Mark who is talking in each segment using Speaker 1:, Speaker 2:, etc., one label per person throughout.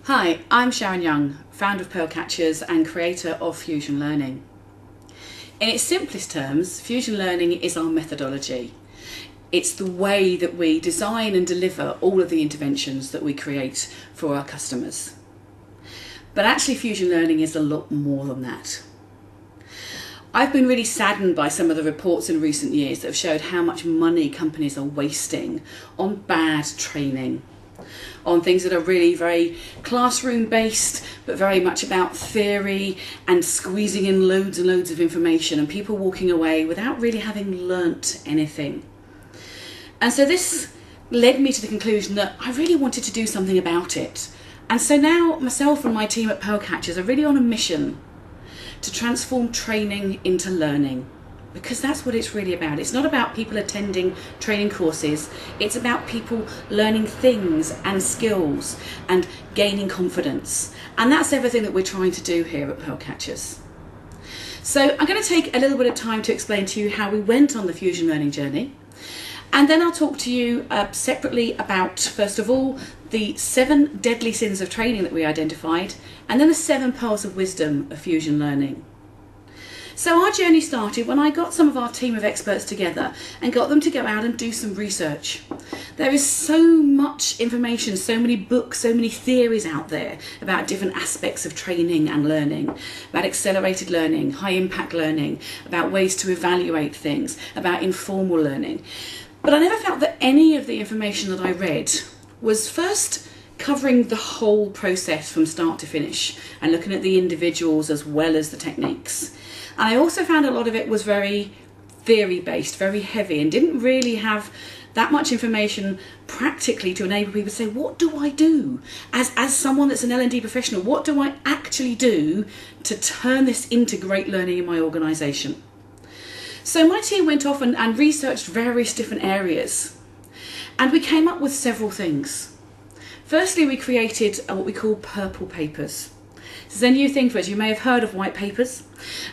Speaker 1: Hi, I'm Sharon Young, founder of Pearlcatchers and creator of Fusion Learning. In its simplest terms, Fusion Learning is our methodology. It's the way that we design and deliver all of the interventions that we create for our customers. But actually Fusion Learning is a lot more than that. I've been really saddened by some of the reports in recent years that have showed how much money companies are wasting on bad training, on things that are really very classroom based, but very much about theory and squeezing in loads and loads of information and people walking away without really having learnt anything. And so this led me to the conclusion that I really wanted to do something about it. And so now myself and my team at Pearlcatchers are really on a mission to transform training into learning, because that's what it's really about. It's not about people attending training courses, it's about people learning things and skills and gaining confidence. And that's everything that we're trying to do here at Pearlcatchers. So I'm going to take a little bit of time to explain to you how we went on the Fusion Learning journey. And then I'll talk to you separately about, first of all, the 7 deadly sins of training that we identified, and then the 7 pearls of wisdom of Fusion Learning. So our journey started when I got some of our team of experts together and got them to go out and do some research. There is so much information, so many books, so many theories out there about different aspects of training and learning, about accelerated learning, high impact learning, about ways to evaluate things, about informal learning. But I never felt that any of the information that I read was first covering the whole process from start to finish and looking at the individuals as well as the techniques. And I also found a lot of it was very theory based, very heavy, and didn't really have that much information practically to enable people to say, what do I do as someone that's an L&D professional? What do I actually do to turn this into great learning in my organisation? So my team went off and researched various different areas, and we came up with several things. Firstly, we created what we call purple papers. This is a new thing for us. You may have heard of white papers.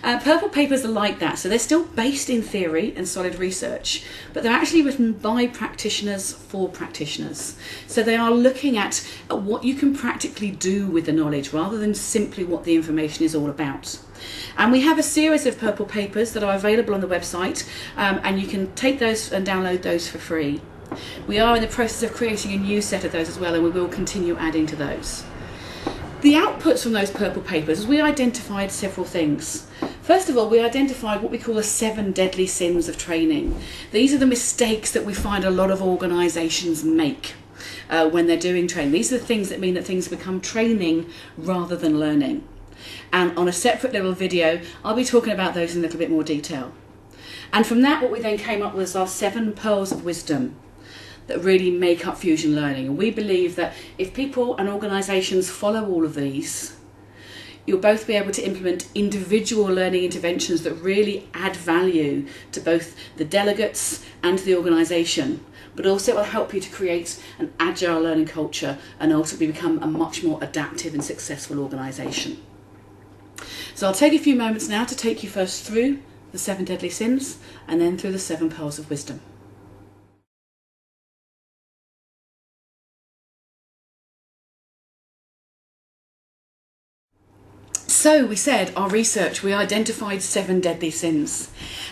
Speaker 1: Purple papers are like that, so they're still based in theory and solid research, but they're actually written by practitioners for practitioners. So they are looking at what you can practically do with the knowledge rather than simply what the information is all about. And we have a series of purple papers that are available on the website, and you can take those and download those for free. We are in the process of creating a new set of those as well, and we will continue adding to those. The outputs from those purple papers, we identified several things. First of all, we identified what we call the 7 deadly sins of training. These are the mistakes that we find a lot of organisations make when they're doing training. These are the things that mean that things become training rather than learning. And on a separate little video, I'll be talking about those in a little bit more detail. And from that, what we then came up with are 7 pearls of wisdom that really make up Fusion Learning. And we believe that if people and organisations follow all of these, you'll both be able to implement individual learning interventions that really add value to both the delegates and the organisation, but also it will help you to create an agile learning culture and ultimately become a much more adaptive and successful organisation. So I'll take a few moments now to take you first through the 7 deadly sins and then through the 7 pearls of wisdom. So we said our research, we identified 7 deadly sins.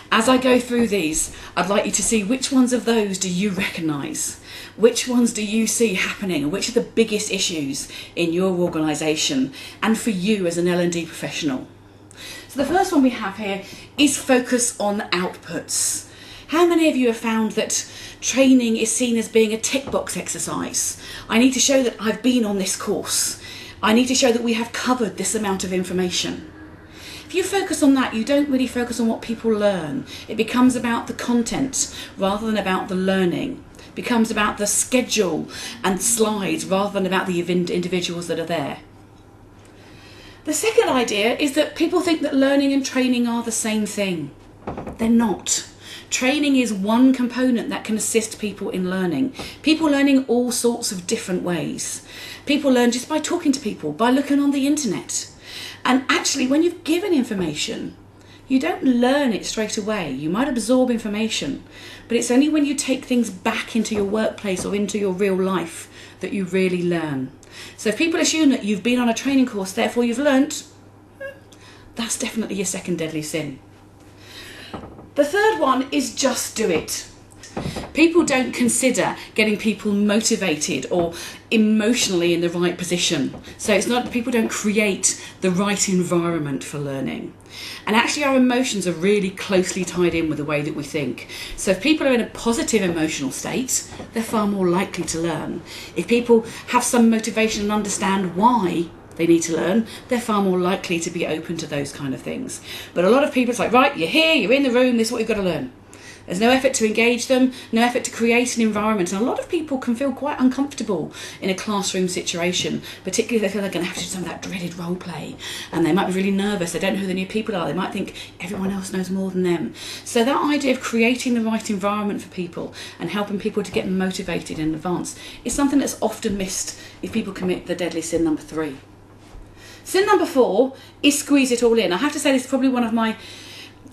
Speaker 1: As I go through these, I'd like you to see which ones of those do you recognise? Which ones do you see happening? And which are the biggest issues in your organisation and for you as an L&D professional? So the first one we have here is focus on outputs. How many of you have found that training is seen as being a tick box exercise? I need to show that I've been on this course. I need to show that we have covered this amount of information. If you focus on that, you don't really focus on what people learn. It becomes about the content rather than about the learning. It becomes about the schedule and slides rather than about the individuals that are there. The second idea is that people think that learning and training are the same thing. They're not. Training is one component that can assist people in learning. People learn in all sorts of different ways. People learn just by talking to people, by looking on the internet. And actually, when you've given information, You don't learn it straight away. You might absorb information, but it's only when you take things back into your workplace or into your real life that you really learn. So if people assume that you've been on a training course, therefore you've learnt, that's definitely your second deadly sin. The third one is just do it. People don't consider getting people motivated or emotionally in the right position. So it's not, people don't create the right environment for learning. And actually our emotions are really closely tied in with the way that we think. So if people are in a positive emotional state, they're far more likely to learn. If people have some motivation and understand why they need to learn, they're far more likely to be open to those kind of things. But a lot of people, it's like, right, you're here, you're in the room, this is what you've got to learn. There's no effort to engage them, no effort to create an environment. And a lot of people can feel quite uncomfortable in a classroom situation, particularly if they feel they're going to have to do some of that dreaded role play. And they might be really nervous, they don't know who the new people are, they might think everyone else knows more than them. So that idea of creating the right environment for people and helping people to get motivated in advance is something that's often missed if people commit the deadly sin number 3. Sin number 4 is squeeze it all in. I have to say this is probably one of my,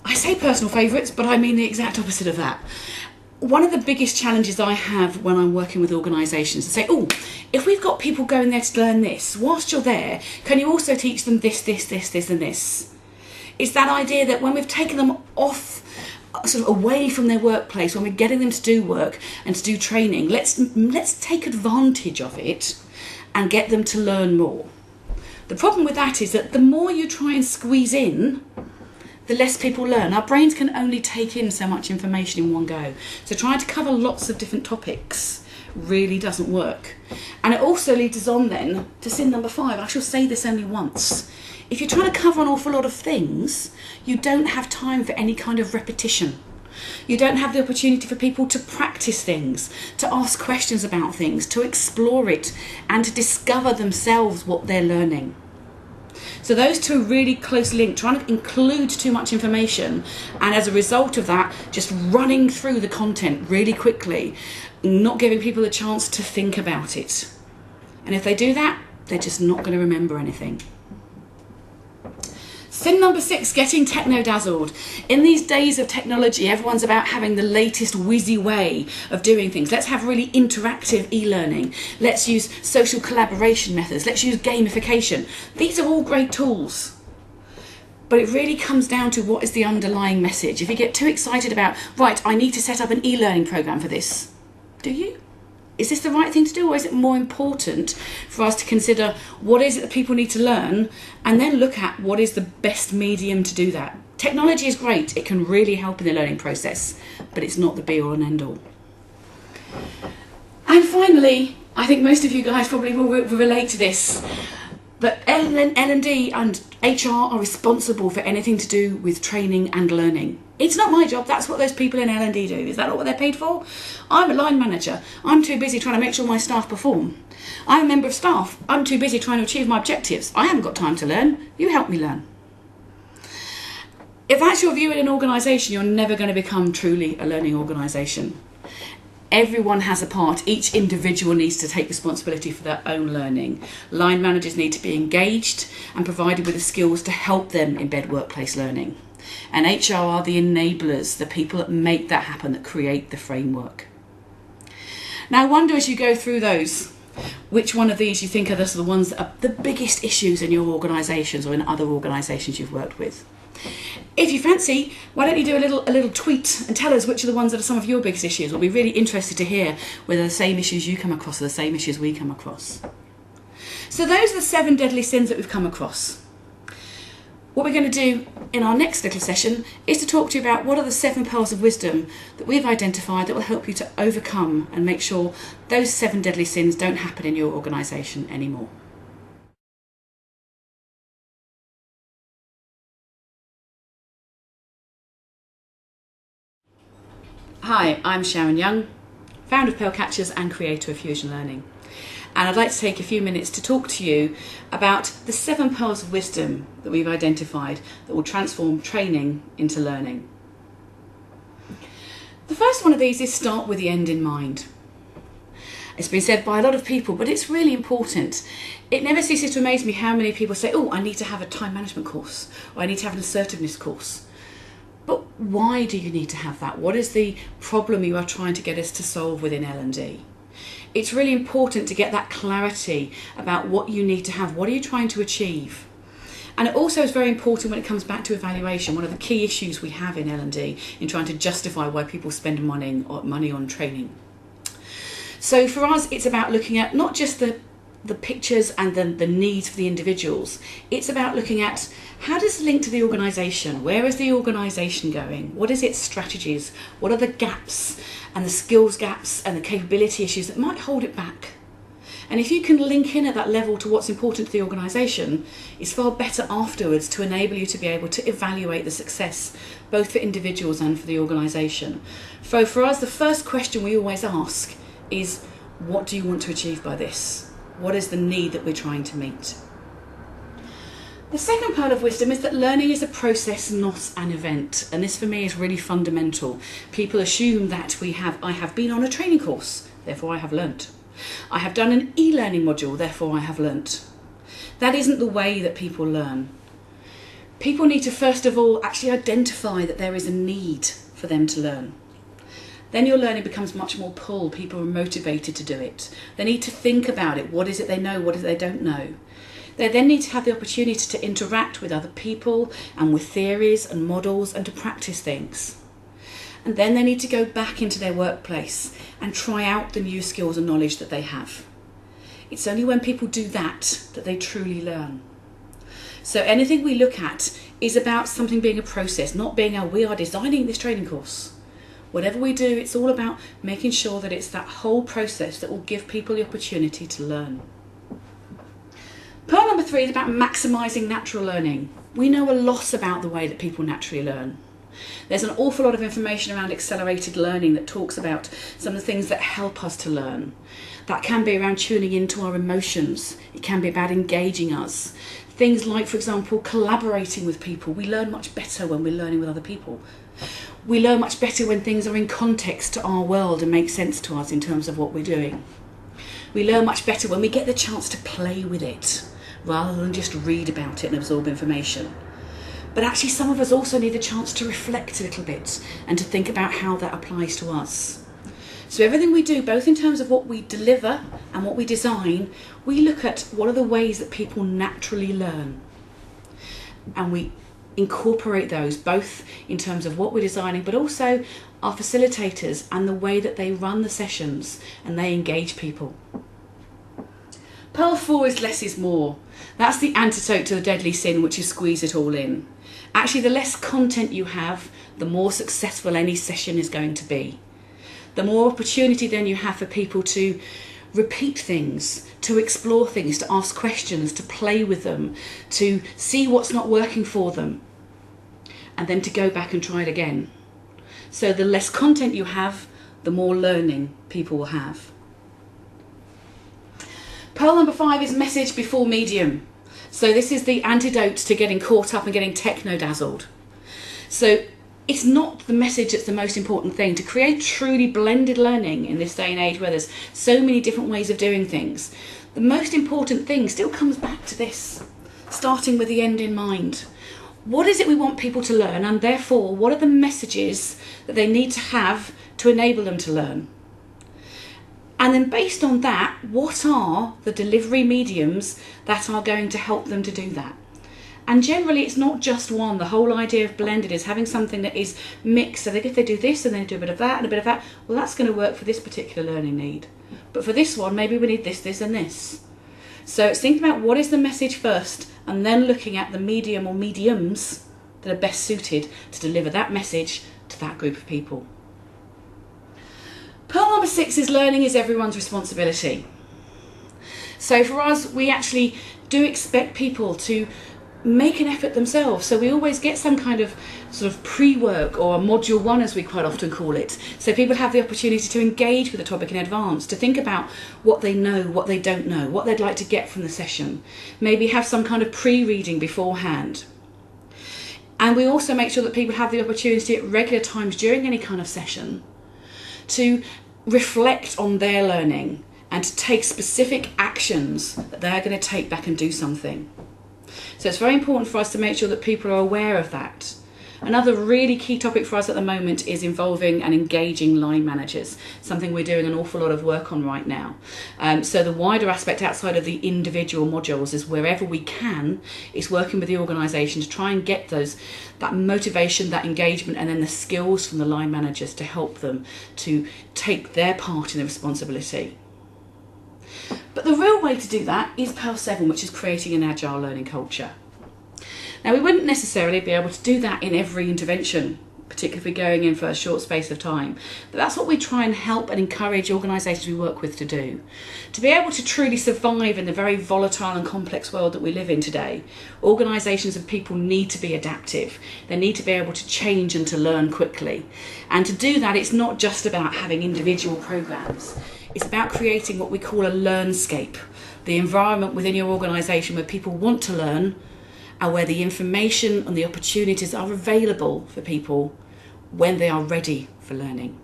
Speaker 1: I say personal favourites, but I mean the exact opposite of that. One of the biggest challenges I have when I'm working with organisations is say, oh, if we've got people going there to learn this, whilst you're there, can you also teach them this, this, this, this and this? It's that idea that when we've taken them off, sort of away from their workplace, when we're getting them to do work and to do training, let's take advantage of it and get them to learn more. The problem with that is that the more you try and squeeze in, the less people learn. Our brains can only take in so much information in one go. So trying to cover lots of different topics really doesn't work. And it also leads us on then to sin number 5. I shall say this only once. If you're trying to cover an awful lot of things, you don't have time for any kind of repetition. You don't have the opportunity for people to practice things, to ask questions about things, to explore it, and to discover themselves what they're learning. So those two are really closely linked, trying to include too much information, and as a result of that, just running through the content really quickly, not giving people a chance to think about it. And if they do that, they're just not going to remember anything. Sin number 6, getting techno dazzled. In these days of technology, everyone's about having the latest whizzy way of doing things. Let's have really interactive e-learning. Let's use social collaboration methods. Let's use gamification. These are all great tools. But it really comes down to what is the underlying message. If you get too excited about, right, I need to set up an e-learning program for this, do you? Is this the right thing to do, or is it more important for us to consider what is it that people need to learn and then look at what is the best medium to do that? Technology is great, it can really help in the learning process, but it's not the be all and end all. And finally, I think most of you guys probably will relate to this, but L&D and HR are responsible for anything to do with training and learning. It's not my job, that's what those people in L&D do. Is that not what they're paid for? I'm a line manager. I'm too busy trying to make sure my staff perform. I'm a member of staff. I'm too busy trying to achieve my objectives. I haven't got time to learn. You help me learn. If that's your view in an organisation, you're never going to become truly a learning organisation. Everyone has a part. Each individual needs to take responsibility for their own learning. Line managers need to be engaged and provided with the skills to help them embed workplace learning. And HR are the enablers, the people that make that happen, that create the framework. Now I wonder, as you go through those, which one of these you think are the ones that are the biggest issues in your organisations or in other organisations you've worked with. If you fancy, why don't you do a little tweet and tell us which are the ones that are some of your biggest issues. We'll be really interested to hear whether the same issues you come across are the same issues we come across. So those are the 7 deadly sins that we've come across. What we're going to do in our next little session is to talk to you about what are the 7 pearls of wisdom that we've identified that will help you to overcome and make sure those 7 deadly sins don't happen in your organisation anymore. Hi, I'm Sharon Young, founder of Pearlcatchers and creator of Fusion Learning. And I'd like to take a few minutes to talk to you about the 7 pearls of wisdom that we've identified that will transform training into learning. The first one of these is start with the end in mind. It's been said by a lot of people, but it's really important. It never ceases to amaze me how many people say, oh, I need to have a time management course, or I need to have an assertiveness course. But why do you need to have that? What is the problem you are trying to get us to solve within L&D? It's really important to get that clarity about what you need to have. What are you trying to achieve? And it also is very important when it comes back to evaluation. One of the key issues we have in L&D in trying to justify why people spend money on training. So for us, it's about looking at not just the pictures and the needs for the individuals. It's about looking at how does it link to the organisation? Where is the organisation going? What is its strategies? What are the gaps and the skills gaps and the capability issues that might hold it back? And if you can link in at that level to what's important to the organisation, it's far better afterwards to enable you to be able to evaluate the success, both for individuals and for the organisation. So for us, the first question we always ask is, what do you want to achieve by this? What is the need that we're trying to meet? The second pearl of wisdom is that learning is a process, not an event. And this for me is really fundamental. People assume that I have been on a training course, therefore I have learnt. I have done an e-learning module, therefore I have learnt. That isn't the way that people learn. People need to first of all actually identify that there is a need for them to learn. Then your learning becomes much more pull. People are motivated to do it. They need to think about it. What is it they know? What is it they don't know? They then need to have the opportunity to interact with other people and with theories and models and to practice things. And then they need to go back into their workplace and try out the new skills and knowledge that they have. It's only when people do that that they truly learn. So anything we look at is about something being a process, not being we are designing this training course. Whatever we do, it's all about making sure that it's that whole process that will give people the opportunity to learn. Pearl number 3 is about maximising natural learning. We know a lot about the way that people naturally learn. There's an awful lot of information around accelerated learning that talks about some of the things that help us to learn. That can be around tuning into our emotions. It can be about engaging us. Things like, for example, collaborating with people. We learn much better when we're learning with other people. We learn much better when things are in context to our world and make sense to us in terms of what we're doing. We learn much better when we get the chance to play with it rather than just read about it and absorb information. But actually some of us also need the chance to reflect a little bit and to think about how that applies to us. So everything we do, both in terms of what we deliver and what we design, we look at what are the ways that people naturally learn. And we incorporate those both in terms of what we're designing, but also our facilitators and the way that they run the sessions and they engage people. Pearl 4 is less is more. That's the antidote to the deadly sin, which is squeeze it all in. Actually, the less content you have, the more successful any session is going to be. The more opportunity then you have for people to repeat things, to explore things, to ask questions, to play with them, to see what's not working for them, and then to go back and try it again. So the less content you have, the more learning people will have. Pearl number 5 is message before medium. So this is the antidote to getting caught up and getting techno dazzled. So it's not the message that's the most important thing. To create truly blended learning in this day and age where there's so many different ways of doing things, the most important thing still comes back to this, starting with the end in mind. What is it we want people to learn, and therefore what are the messages that they need to have to enable them to learn? And then based on that, what are the delivery mediums that are going to help them to do that? And generally it's not just one. The whole idea of blended is having something that is mixed. So if they do this and then do a bit of that and a bit of that, well, that's going to work for this particular learning need. But for this one, maybe we need this, this and this. So it's thinking about what is the message first and then looking at the medium or mediums that are best suited to deliver that message to that group of people. Pearl number 6 is learning is everyone's responsibility. So for us, we actually do expect people to make an effort themselves. So we always get some kind of sort of pre-work or a module 1 as we quite often call it. So people have the opportunity to engage with the topic in advance, to think about what they know, what they don't know, what they'd like to get from the session. Maybe have some kind of pre-reading beforehand. And we also make sure that people have the opportunity at regular times during any kind of session to reflect on their learning and to take specific actions that they're going to take back and do something. So it's very important for us to make sure that people are aware of that Another really key topic for us at the moment is involving and engaging line managers, something we're doing an awful lot of work on right now. So the wider aspect outside of the individual modules is wherever we can, it's working with the organisation to try and get that motivation, that engagement, and then the skills from the line managers to help them to take their part in the responsibility. But the real way to do that is Pearl 7, which is creating an agile learning culture. Now, we wouldn't necessarily be able to do that in every intervention, particularly if we're going in for a short space of time. But that's what we try and help and encourage organisations we work with to do. To be able to truly survive in the very volatile and complex world that we live in today, organisations and people need to be adaptive. They need to be able to change and to learn quickly. And to do that, it's not just about having individual programmes. It's about creating what we call a learnscape, the environment within your organisation where people want to learn, and where the information and the opportunities are available for people when they are ready for learning.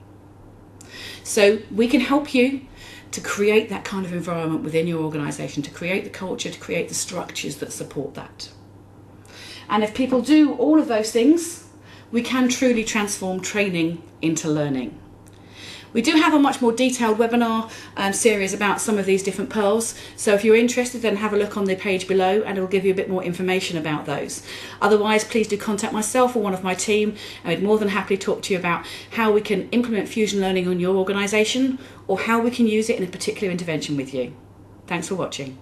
Speaker 1: So we can help you to create that kind of environment within your organisation, to create the culture, to create the structures that support that. And if people do all of those things, we can truly transform training into learning. We do have a much more detailed webinar series about some of these different pearls, so if you're interested, then have a look on the page below and it will give you a bit more information about those. Otherwise, please do contact myself or one of my team, and I'd more than happily talk to you about how we can implement Fusion Learning on your organisation or how we can use it in a particular intervention with you. Thanks for watching.